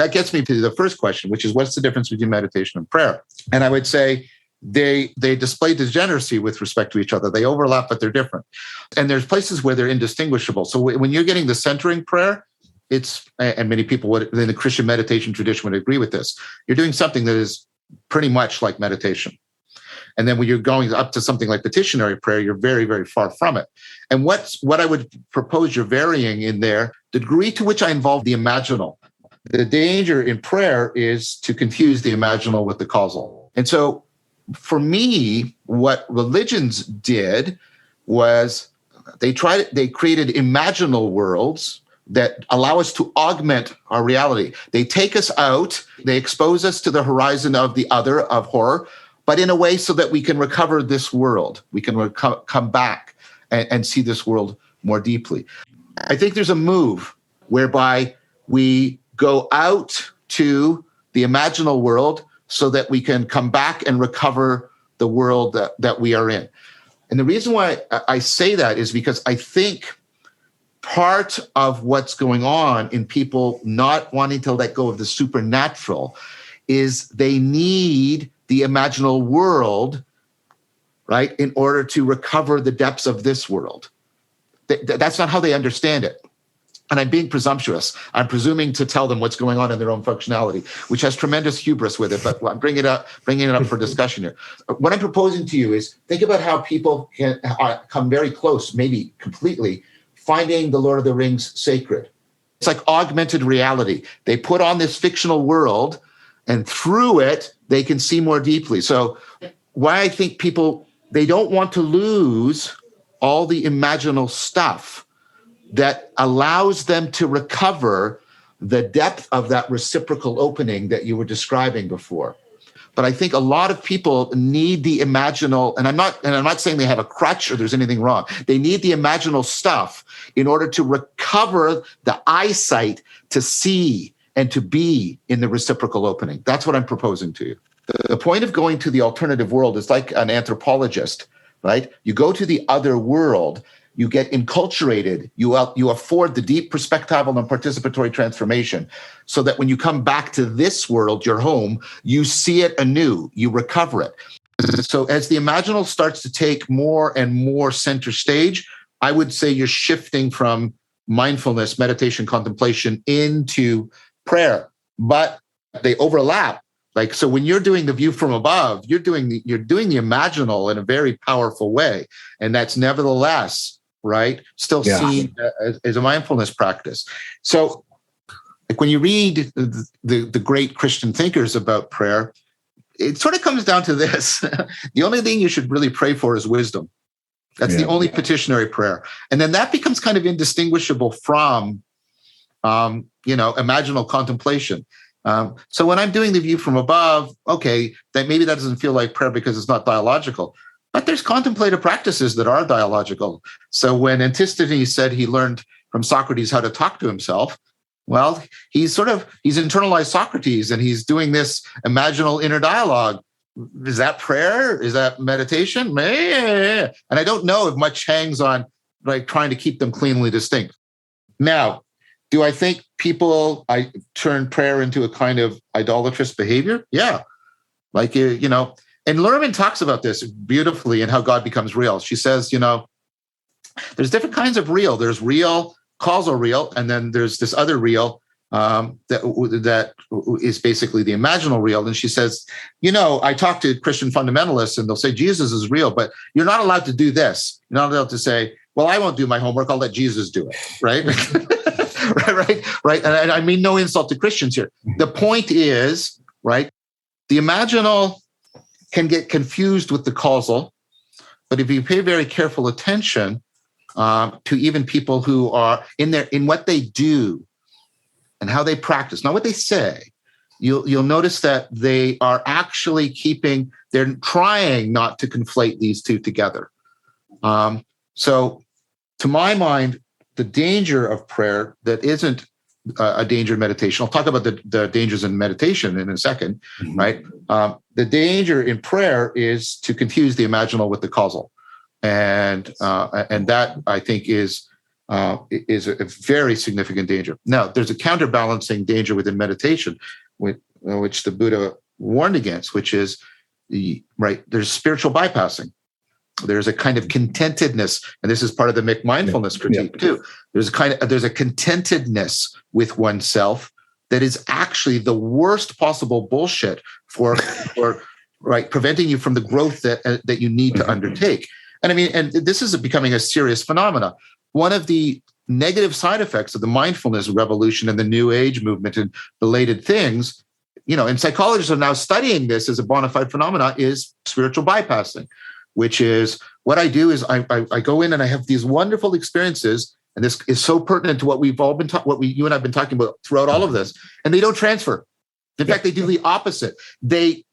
that gets me to the first question, which is what's the difference between meditation and prayer? And I would say they display degeneracy with respect to each other. They overlap, but they're different. And there's places where they're indistinguishable. So when you're getting the centering prayer, and many people would, in the Christian meditation tradition would agree with this, you're doing something that is pretty much like meditation. And then when you're going up to something like petitionary prayer, you're very, very far from it. And what I would propose you're varying in there, the degree to which I involve the imaginal. The danger in prayer is to confuse the imaginal with the causal. And so for me, what religions did was they created imaginal worlds that allow us to augment our reality. They take us out, they expose us to the horizon of the other, of horror, but in a way so that we can recover this world. We can come back and see this world more deeply. I think there's a move whereby we go out to the imaginal world so that we can come back and recover the world that we are in. And the reason why I say that is because I think part of what's going on in people not wanting to let go of the supernatural is they need the imaginal world, right, in order to recover the depths of this world. That's not how they understand it. And I'm being presumptuous. I'm presuming to tell them what's going on in their own functionality, which has tremendous hubris with it, but I'm bringing it up for discussion here. What I'm proposing to you is think about how people can come very close, maybe completely, finding the Lord of the Rings sacred. It's like augmented reality. They put on this fictional world, and through it, they can see more deeply. So why I think people, they don't want to lose all the imaginal stuff that allows them to recover the depth of that reciprocal opening that you were describing before. But I think a lot of people need the imaginal, and I'm not saying they have a crutch or there's anything wrong. They need the imaginal stuff in order to recover the eyesight to see and to be in the reciprocal opening. That's what I'm proposing to you. The point of going to the alternative world is like an anthropologist, right? You go to the other world, you get enculturated, you afford the deep perspectival and participatory transformation so that when you come back to this world, your home, you see it anew, you recover it. So as the imaginal starts to take more and more center stage, I would say you're shifting from mindfulness, meditation, contemplation into prayer, but they overlap. Like, so when you're doing the view from above, you're doing the imaginal in a very powerful way. And that's nevertheless, right, still seen as a mindfulness practice. So like when you read the great Christian thinkers about prayer, it sort of comes down to this. The only thing you should really pray for is wisdom. That's the only petitionary prayer. And then that becomes kind of indistinguishable from, imaginal contemplation. So when I'm doing the view from above, okay, that maybe that doesn't feel like prayer because it's not dialogical, but there's contemplative practices that are dialogical. So when Antisthenes said he learned from Socrates how to talk to himself, well, he's internalized Socrates and he's doing this imaginal inner dialogue. Is that prayer? Is that meditation? And I don't know if much hangs on like trying to keep them cleanly distinct. Now, do I think I turn prayer into a kind of idolatrous behavior? Yeah. Like, and Lerman talks about this beautifully and how God becomes real. She says, there's different kinds of real. There's real, causal real, and then there's this other real that is basically the imaginal real. And she says, I talk to Christian fundamentalists and they'll say Jesus is real, but you're not allowed to do this. You're not allowed to say, well, I won't do my homework. I'll let Jesus do it, right? right. And I mean no insult to Christians here. The point is, right, the imaginal can get confused with the causal, but if you pay very careful attention to even people who are in what they do and how they practice, not what they say, you'll notice that they are actually they're trying not to conflate these two together. So to my mind, the danger of prayer that isn't a danger in meditation, I'll talk about the dangers in meditation in a second, right? The danger in prayer is to confuse the imaginal with the causal. And that I think is is a very significant danger. Now, there's a counterbalancing danger within meditation, which the Buddha warned against, which is there's spiritual bypassing. There's a kind of contentedness, and this is part of the McMindfulness critique too. There's a contentedness with oneself that is actually the worst possible bullshit for preventing you from the growth that you need to undertake. And I mean, and this is becoming a serious phenomena. One of the negative side effects of the mindfulness revolution and the New Age movement and related things, and psychologists are now studying this as a bona fide phenomena, is spiritual bypassing, which is what I do is I go in and I have these wonderful experiences. And this is so pertinent to what we've all been you and I've been talking about throughout all of this, and they don't transfer. In fact, they do the opposite. They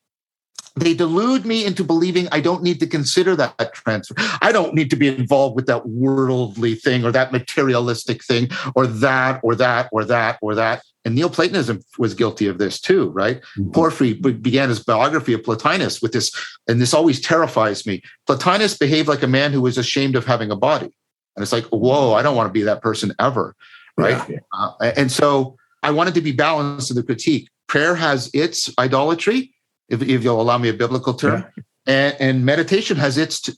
delude me into believing I don't need to consider that transfer. I don't need to be involved with that worldly thing or that materialistic thing or that or that or that or that. And Neoplatonism was guilty of this too, right? Mm-hmm. Porphyry began his biography of Plotinus with this, and this always terrifies me. Plotinus behaved like a man who was ashamed of having a body. And it's like, whoa, I don't want to be that person ever, right? Yeah. And so I wanted to be balanced in the critique. Prayer has its idolatry, if you'll allow me a biblical term, and meditation has its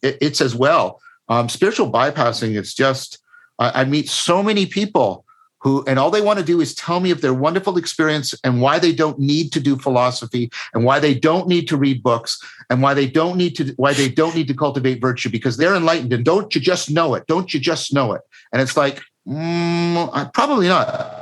as well. Spiritual bypassing, it's just, I meet so many people who, and all they want to do is tell me of their wonderful experience and why they don't need to do philosophy and why they don't need to read books and why they don't need to cultivate virtue because they're enlightened. And don't you just know it? Don't you just know it? And it's like, probably not.